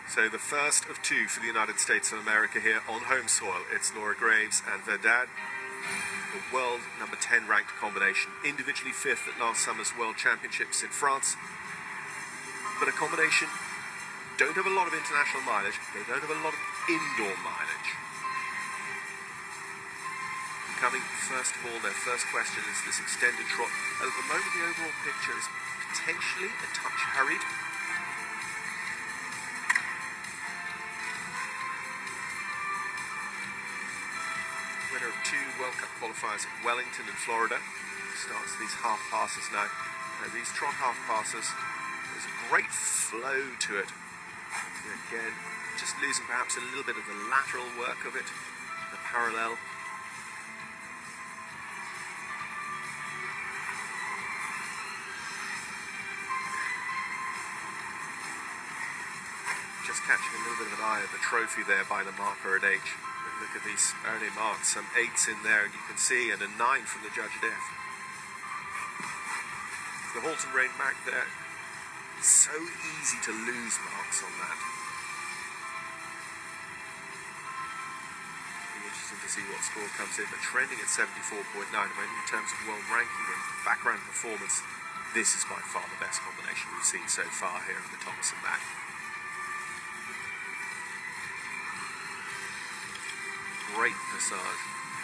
So the first of two for the United States of America here on home soil. It's Laura Graves and Verdades, the world number 10 ranked combination. Individually fifth at last summer's World Championships in France. But a combination don't have a lot of international mileage. They don't have a lot of indoor mileage. Coming first of all, their first question is this extended trot. At the moment, the overall picture is potentially a touch hurried. Winner of two World Cup qualifiers at Wellington in Florida. Starts these half passes now. These trot half passes, there's a great flow to it. Again, just losing perhaps a little bit of the lateral work of it, the parallel. Just catching a little bit of an eye of the trophy there by the marker at H. Look at these early marks, some 8s in there, and you can see, and a 9 from the judge at F. The Halton Rein mark there, so easy to lose marks on that. Be interesting to see what score comes in, but trending at 74.9. I mean, in terms of world ranking and background performance, this is by far the best combination we've seen so far here in the Thomas and Mack. Great passage,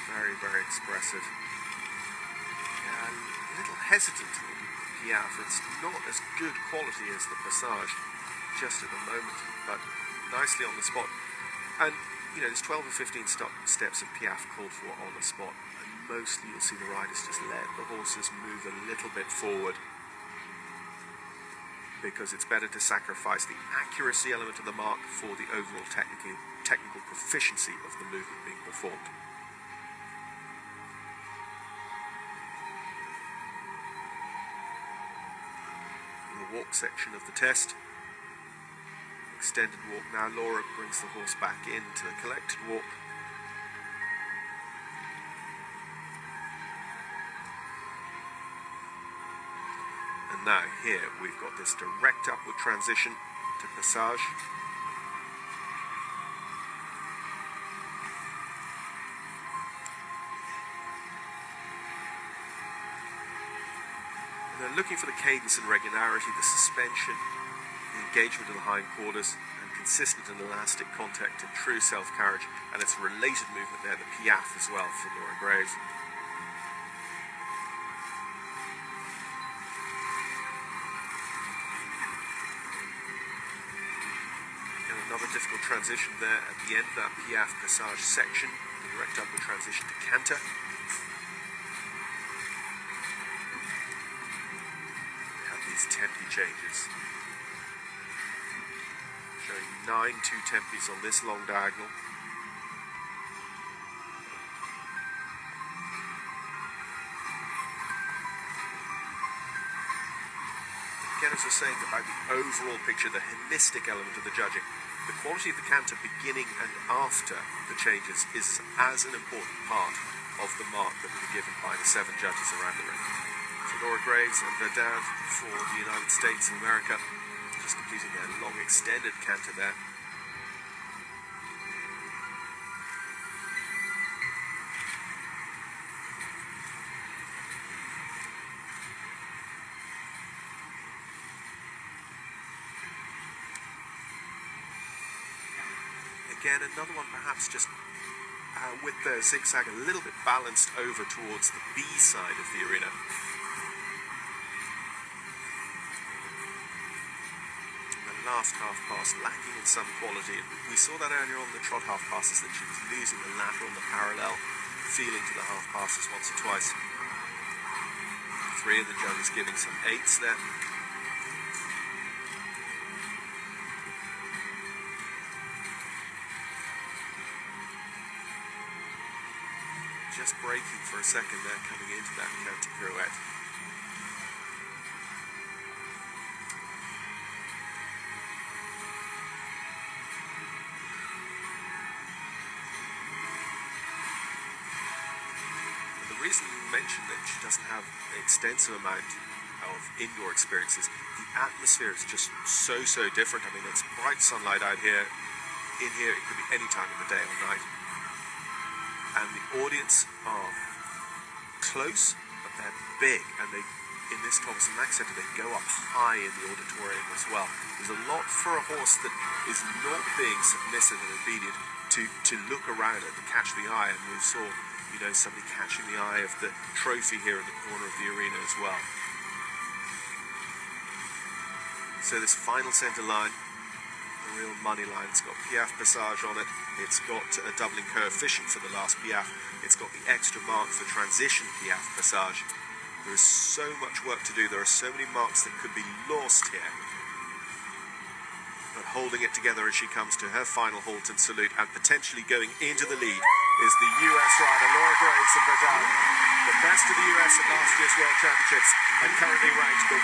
very, very expressive. Yeah, a little hesitant, Piaf. It's not as good quality as the passage just at the moment, but nicely on the spot. And, you know, there's 12 or 15 steps of Piaf called for on the spot, and mostly you'll see the riders just let the horses move a little bit forward, because it's better to sacrifice the accuracy element of the mark for the overall technical proficiency of the movement being performed. In the walk section of the test, extended walk now. Laura brings the horse back into the collected walk. And now here we've got this direct upward transition to passage. And then looking for the cadence and regularity, the suspension, the engagement of the hindquarters, and consistent and elastic contact and true self-carriage, and its related movement there, the Piaf as well for Laura Graves. Another difficult transition there at the end of that Piaf passage section, the direct upward transition to canter. We have these tempi changes, showing 9 2-tempis on this long diagonal. Again, as I was saying about the overall picture, the holistic element of the judging, the quality of the canter beginning and after the changes is as an important part of the mark that will be given by the 7 judges around the ring. So Laura Graves and Verdades for the United States of America, just completing their long extended canter there. Again, another one perhaps just with the zigzag a little bit balanced over towards the B side of the arena. And the last half pass lacking in some quality. We saw that earlier on the trot half passes, that she was losing the lateral and the parallel feeling to the half passes once or twice. 3 of the judges giving some 8s there. Just braking for a second there, coming into that counter pirouette. And the reason we mentioned that she doesn't have an extensive amount of indoor experiences, the atmosphere is just so different. I mean, it's bright sunlight out here. In here, it could be any time of the day or night. And the audience are close, but they're big, and they, in this Thomas and Mack Centre, they go up high in the auditorium as well. There's a lot for a horse that is not being submissive and obedient to look around at, to catch the eye, and we saw, you know, somebody catching the eye of the trophy here in the corner of the arena as well. So this final centre line, the real money line, it's got Piaffe Passage on it, it's got a doubling coefficient for the last Piaffe, it's got the extra mark for transition Piaffe Passage. There is so much work to do, there are so many marks that could be lost here. But holding it together as she comes to her final halt and salute, and potentially going into the lead, is the US rider Laura Graves of Verdades, the best of the US at last year's World Championships, and currently ranked the